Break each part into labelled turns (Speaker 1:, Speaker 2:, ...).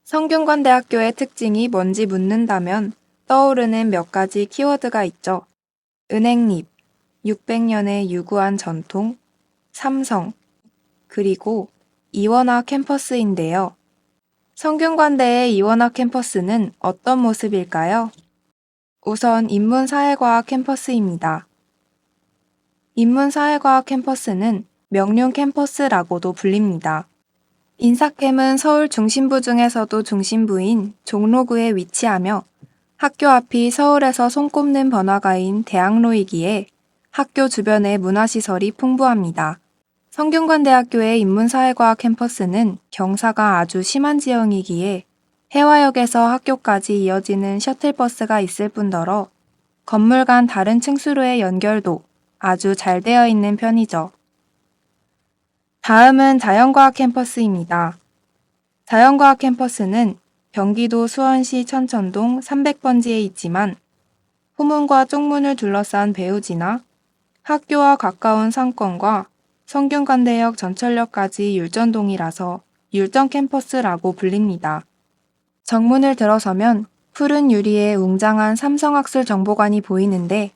Speaker 1: 성균관대학교의 특징이 뭔지 묻는다면 떠오르는 몇 가지 키워드가 있죠. 은행립, 600년의 유구한 전통, 삼성, 그리고 이원화 캠퍼스인데요. 성균관대의 이원화 캠퍼스는 어떤 모습일까요? 우선 인문사회과학 캠퍼스입니다. 인문사회과학 캠퍼스는 명륜 캠퍼스라고도 불립니다. 인사캠은 서울 중심부 중에서도 중심부인 종로구에 위치하며 학교 앞이 서울에서 손꼽는 번화가인 대학로이기에 학교 주변의 문화시설이 풍부합니다. 성균관대학교의 인문사회과학 캠퍼스는 경사가 아주 심한 지형이기에 해화역에서 학교까지 이어지는 셔틀버스가 있을 뿐더러 건물 간 다른 층수로의 연결도 아주 잘 되어 있는 편이죠. 다음은 자연과학 캠퍼스입니다. 자연과학 캠퍼스는 경기도 수원시 천천동 300번지에 있지만 후문과 쪽문을 둘러싼 배우지나 학교와 가까운 상권과 성균관대역 전철역까지 율전동이라서 율전 캠퍼스라고 불립니다. 정문을 들어서면 푸른 유리에 웅장한 삼성학술정보관이 보이는데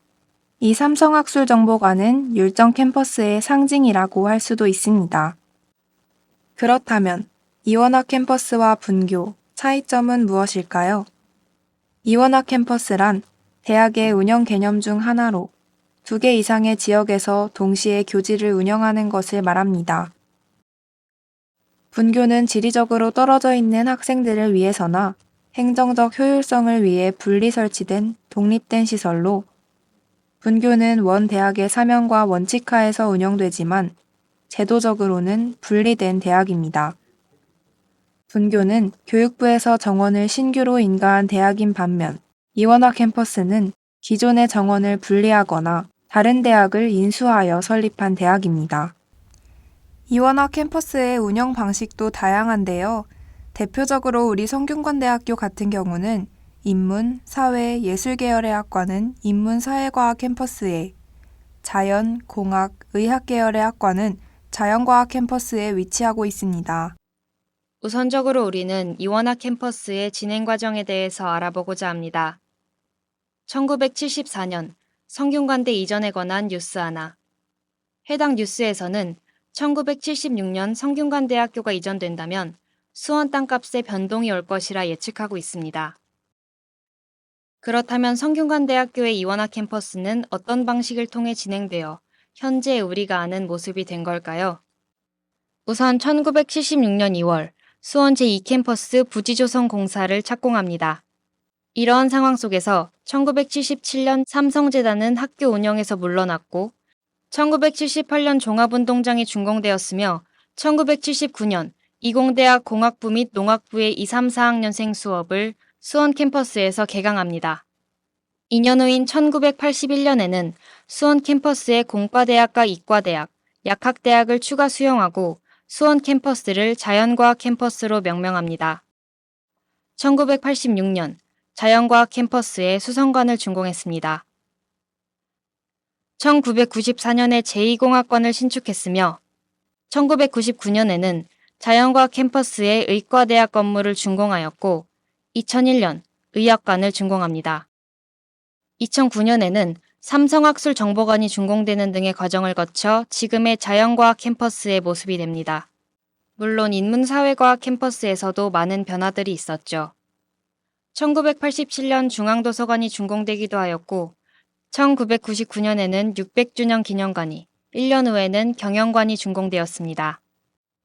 Speaker 1: 이 삼성학술정보관은 율전 캠퍼스의 상징이라고 할 수도 있습니다. 그렇다면 이원화 캠퍼스와 분교, 차이점은 무엇일까요? 이원화 캠퍼스란 대학의 운영 개념 중 하나로 2개 이상의 지역에서 동시에 교지를 운영하는 것을 말합니다. 분교는 지리적으로 떨어져 있는 학생들을 위해서나 행정적 효율성을 위해 분리 설치된 독립된 시설로 분교는 원 대학의 사명과 원칙하에서 운영되지만 제도적으로는 분리된 대학입니다. 분교는 교육부에서 정원을 신규로 인가한 대학인 반면 이원화 캠퍼스는 기존의 정원을 분리하거나 다른 대학을 인수하여 설립한 대학입니다. 이원화 캠퍼스의 운영 방식도 다양한데요. 대표적으로 우리 성균관대학교 같은 경우는 인문, 사회, 예술 계열의 학과는 인문사회과학 캠퍼스에, 자연, 공학, 의학 계열의 학과는 자연과학 캠퍼스에 위치하고 있습니다.
Speaker 2: 우선적으로 우리는 이원화 캠퍼스의 진행 과정에 대해서 알아보고자 합니다. 1974년 성균관대 이전에 관한 뉴스 하나. 해당 뉴스에서는 1976년 성균관대학교가 이전된다면 수원 땅값에 변동이 올 것이라 예측하고 있습니다. 그렇다면 성균관대학교의 이원화 캠퍼스는 어떤 방식을 통해 진행되어 현재 우리가 아는 모습이 된 걸까요? 우선 1976년 2월 수원 제2캠퍼스 부지조성 공사를 착공합니다. 이러한 상황 속에서 1977년 삼성재단은 학교 운영에서 물러났고 1978년 종합운동장이 준공되었으며 1979년 이공대학 공학부 및 농학부의 2, 3, 4학년생 수업을 수원 캠퍼스에서 개강합니다. 2년 후인 1981년에는 수원 캠퍼스에 공과대학과 이과대학, 약학대학을 추가 수용하고 수원 캠퍼스를 자연과학 캠퍼스로 명명합니다. 1986년 자연과학 캠퍼스에 수성관을 준공했습니다. 1994년에 제2공학관을 신축했으며 1999년에는 자연과학 캠퍼스에 의과대학 건물을 준공하였고 2001년 의학관을 준공합니다. 2009년에는 삼성학술정보관이 준공되는 등의 과정을 거쳐 지금의 자연과학 캠퍼스의 모습이 됩니다. 물론 인문사회과학 캠퍼스에서도 많은 변화들이 있었죠. 1987년 중앙도서관이 준공되기도 하였고 1999년에는 600주년 기념관이, 1년 후에는 경영관이 준공되었습니다.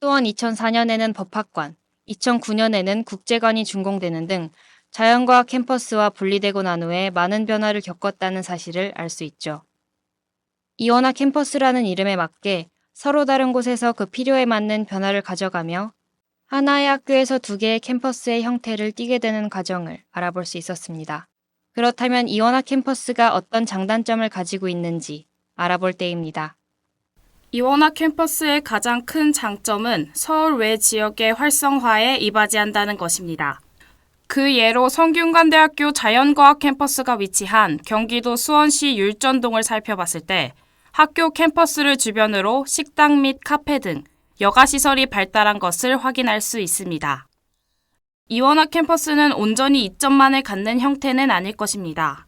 Speaker 2: 또한 2004년에는 법학관, 2009년에는 국제관이 준공되는 등 자연과학 캠퍼스와 분리되고 난 후에 많은 변화를 겪었다는 사실을 알 수 있죠. 이원화 캠퍼스라는 이름에 맞게 서로 다른 곳에서 그 필요에 맞는 변화를 가져가며 하나의 학교에서 2개의 캠퍼스의 형태를 띠게 되는 과정을 알아볼 수 있었습니다. 그렇다면 이원화 캠퍼스가 어떤 장단점을 가지고 있는지 알아볼 때입니다.
Speaker 3: 이원화 캠퍼스의 가장 큰 장점은 서울 외 지역의 활성화에 이바지한다는 것입니다. 그 예로 성균관대학교 자연과학 캠퍼스가 위치한 경기도 수원시 율전동을 살펴봤을 때 학교 캠퍼스를 주변으로 식당 및 카페 등 여가시설이 발달한 것을 확인할 수 있습니다. 이원화 캠퍼스는 온전히 이점만을 갖는 형태는 아닐 것입니다.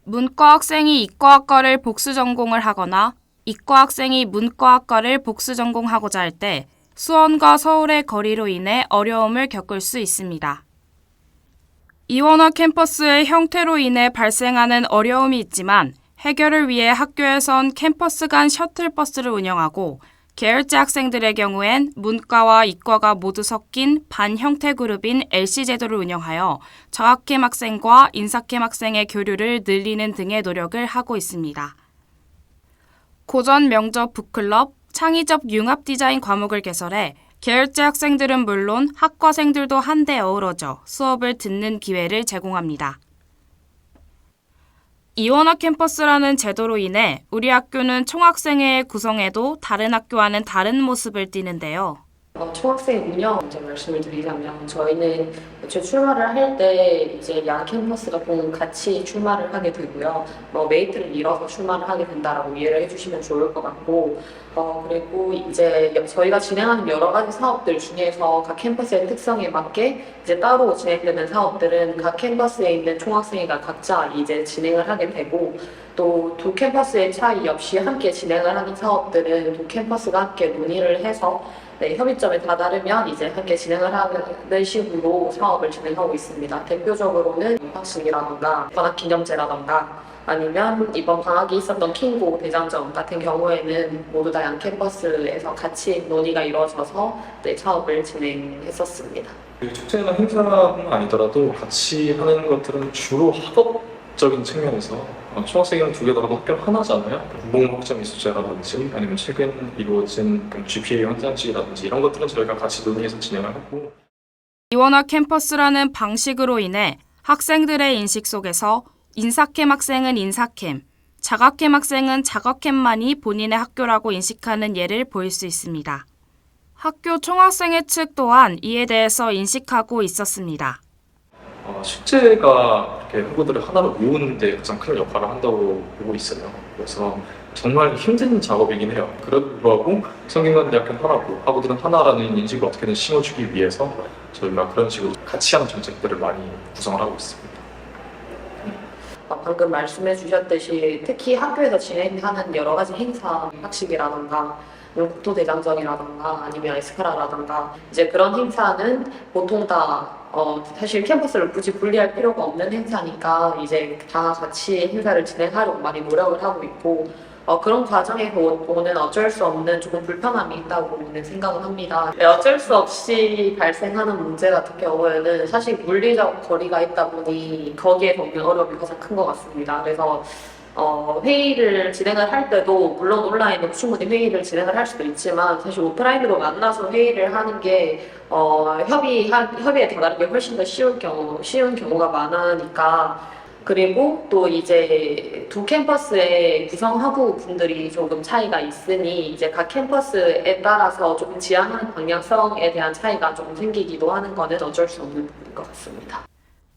Speaker 3: 문과 학생이 이과학과를 복수 전공을 하거나 이과 학생이 문과학과를 복수 전공하고자 할 때 수원과 서울의 거리로 인해 어려움을 겪을 수 있습니다. 이원화 캠퍼스의 형태로 인해 발생하는 어려움이 있지만 해결을 위해 학교에선 캠퍼스 간 셔틀버스를 운영하고 계열제 학생들의 경우엔 문과와 이과가 모두 섞인 반형태 그룹인 LC 제도를 운영하여 저학캠 학생과 인사캠 학생의 교류를 늘리는 등의 노력을 하고 있습니다. 고전 명저 북클럽, 창의적 융합 디자인 과목을 개설해 계열제 학생들은 물론 학과생들도 한데 어우러져 수업을 듣는 기회를 제공합니다. 이원화 캠퍼스라는 제도로 인해 우리 학교는 총학생회의 구성에도 다른 학교와는 다른 모습을 띠는데요.
Speaker 4: 총학생 운영 이제 말씀을 드리자면 저희는 애초에 출마를 할 때 이제 양 캠퍼스가 같이 출마를 하게 되고요. 메리트를 잃어서 출마를 하게 된다라고 이해를 해주시면 좋을 것 같고, 그리고 이제 저희가 진행하는 여러 가지 사업들 중에서 각 캠퍼스의 특성에 맞게 이제 따로 진행되는 사업들은 각 캠퍼스에 있는 총학생회가 각자 이제 진행을 하게 되고, 또 두 캠퍼스의 차이 없이 함께 진행을 하는 사업들은 두 캠퍼스가 함께 논의를 해서 협의점에 다다르면 이제 함께 진행을 하는 식으로 사업을 진행하고 있습니다. 대표적으로는 입학식이라던가 방학 기념제라던가 아니면 이번 방학이 있었던 킹고 대장정 같은 경우에는 모두 다 양 캠퍼스에서 같이 논의가 이루어져서 사업을 진행했었습니다.
Speaker 5: 축제나 행사뿐만 아니더라도 같이 하는 것들은 주로 학업적인 측면에서 총학생회는 두 개더라도 학교는 하나잖아요. 공공 학점 이수제라든지 아니면 최근 이루어진 GPA 현장직이라든지 이런 것들은 저희가 같이 논의해서 진행을 하고,
Speaker 3: 이원화 캠퍼스라는 방식으로 인해 학생들의 인식 속에서 인사캠 학생은 인사캠, 자가캠 학생은 자가캠만이 본인의 학교라고 인식하는 예를 보일 수 있습니다. 학교 총학생회 측 또한 이에 대해서 인식하고 있었습니다.
Speaker 5: 축제가 이렇게 학우들을 하나로 모으는 데 가장 큰 역할을 한다고 보고 있어요. 그래서 정말 힘든 작업이긴 해요. 그래도 불구하고 성균관대학교는 하나고 학우들은 하나라는 인식을 어떻게든 심어주기 위해서 저희가 그런 식으로 같이 하는 정책들을 많이 구성을 하고 있습니다.
Speaker 4: 방금 말씀해 주셨듯이 특히 학교에서 진행하는 여러 가지 행사, 학식이라던가 국토대장정이라던가 아니면 에스카라라던가 이제 그런 행사는 보통 다 사실 캠퍼스를 굳이 분리할 필요가 없는 행사니까 이제 다 같이 행사를 진행하려고 많이 노력을 하고 있고, 그런 과정에서 오는 어쩔 수 없는 조금 불편함이 있다고는 생각을 합니다. 어쩔 수 없이 발생하는 문제 같은 경우에는 사실 물리적 거리가 있다 보니 거기에 오는 어려움이 가장 큰 것 같습니다. 그래서 회의를 진행을 할 때도 물론 온라인으로 충분히 회의를 진행을 할 수도 있지만 사실 오프라인으로 만나서 회의를 하는 게 협의에 다다르게 훨씬 더 쉬운 경우가 많으니까, 그리고 또 이제 두 캠퍼스의 구성하부 분들이 조금 차이가 있으니 이제 각 캠퍼스에 따라서 조금 지향하는 방향성에 대한 차이가 조금 생기기도 하는 거는 어쩔 수 없는 부분인 것 같습니다.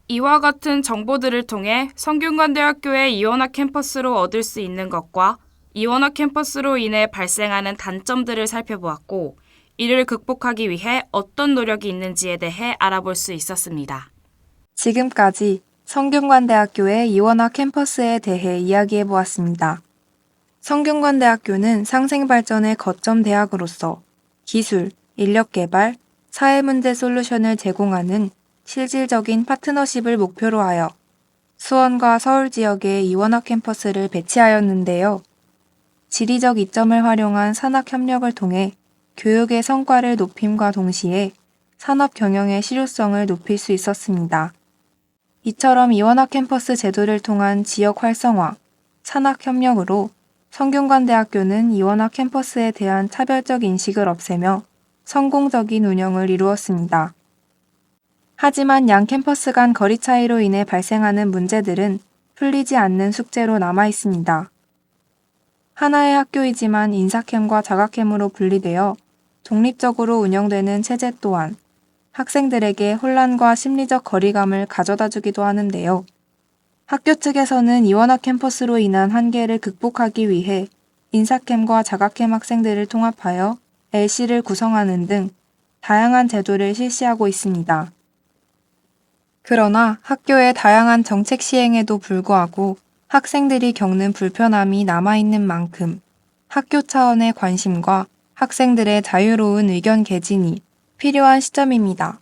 Speaker 3: 이와 같은 정보들을 통해 성균관대학교의 이원화 캠퍼스로 얻을 수 있는 것과 이원화 캠퍼스로 인해 발생하는 단점들을 살펴보았고, 이를 극복하기 위해 어떤 노력이 있는지에 대해 알아볼 수 있었습니다.
Speaker 1: 지금까지 성균관대학교의 이원화 캠퍼스에 대해 이야기해 보았습니다. 성균관대학교는 상생발전의 거점 대학으로서 기술, 인력개발, 사회문제 솔루션을 제공하는 실질적인 파트너십을 목표로 하여 수원과 서울 지역에 이원화 캠퍼스를 배치하였는데요. 지리적 이점을 활용한 산학협력을 통해 교육의 성과를 높임과 동시에 산업 경영의 실효성을 높일 수 있었습니다. 이처럼 이원화 캠퍼스 제도를 통한 지역 활성화, 산학협력으로 성균관대학교는 이원화 캠퍼스에 대한 차별적 인식을 없애며 성공적인 운영을 이루었습니다. 하지만 양 캠퍼스 간 거리 차이로 인해 발생하는 문제들은 풀리지 않는 숙제로 남아 있습니다. 하나의 학교이지만 인사캠과 자가캠으로 분리되어 독립적으로 운영되는 체제 또한 학생들에게 혼란과 심리적 거리감을 가져다 주기도 하는데요. 학교 측에서는 이원화 캠퍼스로 인한 한계를 극복하기 위해 인사캠과 자가캠 학생들을 통합하여 LC를 구성하는 등 다양한 제도를 실시하고 있습니다. 그러나 학교의 다양한 정책 시행에도 불구하고 학생들이 겪는 불편함이 남아있는 만큼 학교 차원의 관심과 학생들의 자유로운 의견 개진이 필요한 시점입니다.